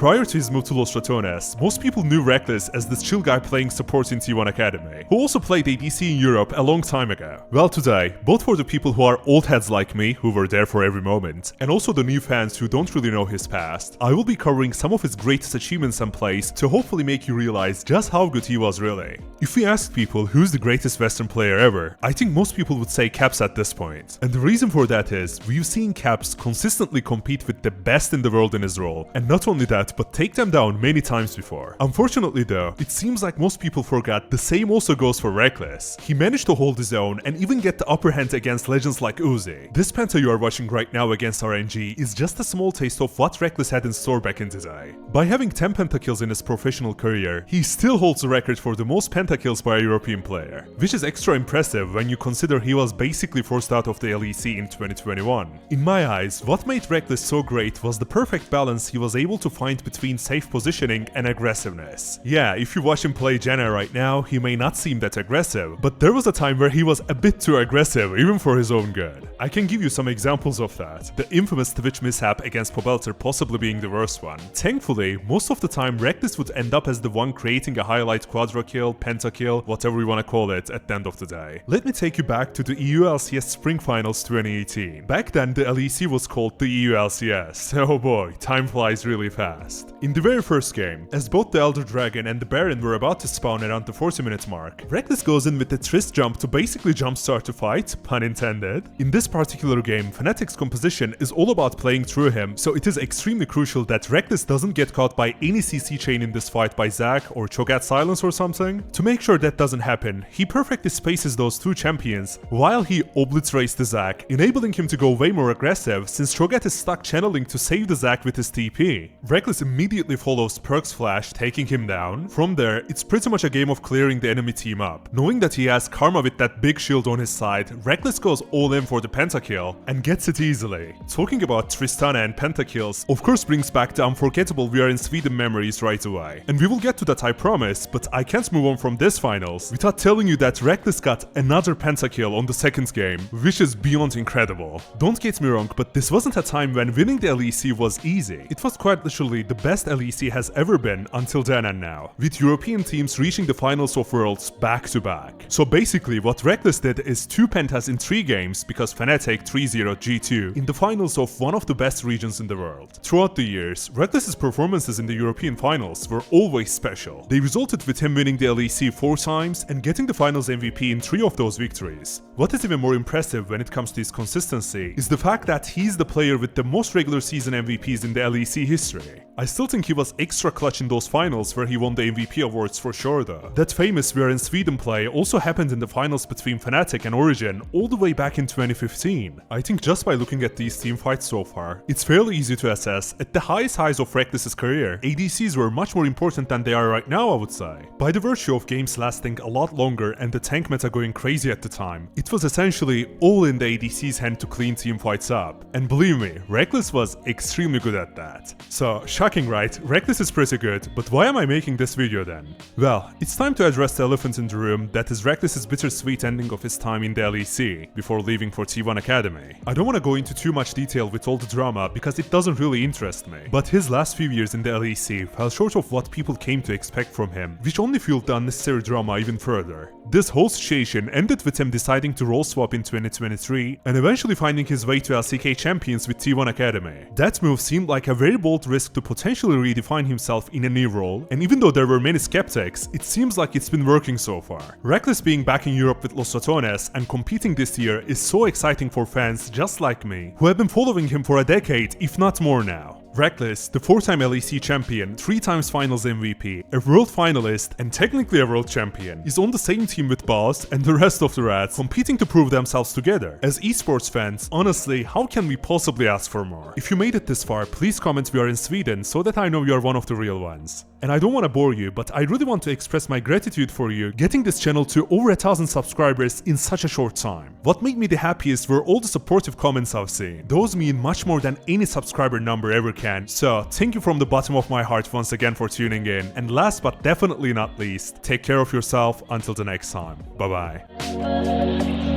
Prior to his move to Los Ratones, most people knew Rekkles as this chill guy playing support in T1 Academy, who also played ADC in Europe a long time ago. Well, today, both for the people who are old heads like me, who were there for every moment, and also the new fans who don't really know his past, I will be covering some of his greatest achievements and plays to hopefully make you realize just how good he was really. If we ask people who's the greatest Western player ever, I think most people would say Caps at this point. And the reason for that is, we've seen Caps consistently compete with the best in the world in his role, and not only that, but take them down many times before. Unfortunately though, it seems like most people forgot the same also goes for Rekkles. He managed to hold his own and even get the upper hand against legends like Uzi. This penta you are watching right now against RNG is just a small taste of what Rekkles had in store back in the day. By having 10 pentakills in his professional career, he still holds the record for the most pentakills by a European player, which is extra impressive when you consider he was basically forced out of the LEC in 2021. In my eyes, what made Rekkles so great was the perfect balance he was able to find between safe positioning and aggressiveness. Yeah, if you watch him play Janna right now, he may not seem that aggressive, but there was a time where he was a bit too aggressive, even for his own good. I can give you some examples of that, the infamous Twitch mishap against Pobelter possibly being the worst one. Thankfully, most of the time Rekkles would end up as the one creating a highlight quadra kill, pentakill, whatever you wanna call it at the end of the day. Let me take you back to the EU LCS Spring Finals 2018. Back then the LEC was called the EU LCS. Oh boy, time flies really fast. In the very first game, as both the Elder Dragon and the Baron were about to spawn around the 40-minute mark, Rekkles goes in with the Trist jump to basically jumpstart the fight, pun intended. In this particular game, Fnatic's composition is all about playing through him, so it is extremely crucial that Rekkles doesn't get caught by any CC chain in this fight by Zac or Cho'Gath silence or something. To make sure that doesn't happen, he perfectly spaces those two champions while he obliterates the Zac, enabling him to go way more aggressive since Cho'Gath is stuck channeling to save the Zac with his TP. Rekkles immediately follows Perk's flash, taking him down. From there, it's pretty much a game of clearing the enemy team up. Knowing that he has Karma with that big shield on his side, Rekkles goes all in for the pentakill and gets it easily. Talking about Tristana and pentakills, of course brings back the unforgettable We Are in Sweden memories right away. And we will get to that, I promise, but I can't move on from this finals without telling you that Rekkles got another pentakill on the second game, which is beyond incredible. Don't get me wrong, but this wasn't a time when winning the LEC was easy. It was quite literally the best LEC has ever been until then and now, with European teams reaching the finals of Worlds back to back. So basically what Rekkles did is 2 pentas in 3 games because Fnatic 3-0 G2 in the finals of one of the best regions in the world. Throughout the years, Rekkles' performances in the European finals were always special. They resulted with him winning the LEC 4 times and getting the finals MVP in 3 of those victories. What is even more impressive when it comes to his consistency is the fact that he's the player with the most regular season MVPs in the LEC history. I still think he was extra clutch in those finals where he won the MVP awards for sure though. That famous We Are in Sweden play also happened in the finals between Fnatic and Origin all the way back in 2015. I think just by looking at these team fights so far, it's fairly easy to assess at the highest highs of Rekkles' career, ADCs were much more important than they are right now, I would say. By the virtue of games lasting a lot longer and the tank meta going crazy at the time, it was essentially all in the ADC's hand to clean team fights up. And believe me, Rekkles was extremely good at that. So, shocking right? Rekkles is pretty good, but why am I making this video then? Well, it's time to address the elephant in the room that is Rekkles' bittersweet ending of his time in the LEC before leaving for T1 Academy. I don't want to go into too much detail with all the drama because it doesn't really interest me, but his last few years in the LEC fell short of what people came to expect from him, which only fueled the unnecessary drama even further. This whole situation ended with him deciding to role swap in 2023 and eventually finding his way to LCK Champions with T1 Academy. That move seemed like a very bold risk to potentially redefine himself in a new role, and even though there were many skeptics, it seems like it's been working so far. Rekkles being back in Europe with Los Ratones and competing this year is so exciting for fans just like me, who have been following him for a decade, if not more now. Rekkles, the 4-time LEC champion, 3 times finals MVP, a world finalist, and technically a world champion, is on the same team with Baus and the rest of the rats, competing to prove themselves together. As esports fans, honestly, how can we possibly ask for more? If you made it this far, please comment We Are in Sweden so that I know you are one of the real ones. And I don't want to bore you, but I really want to express my gratitude for you getting this channel to over 1,000 subscribers in such a short time. What made me the happiest were all the supportive comments I've seen. Those mean much more than any subscriber number ever can. So thank you from the bottom of my heart once again for tuning in. And last but definitely not least, take care of yourself until the next time. Bye bye.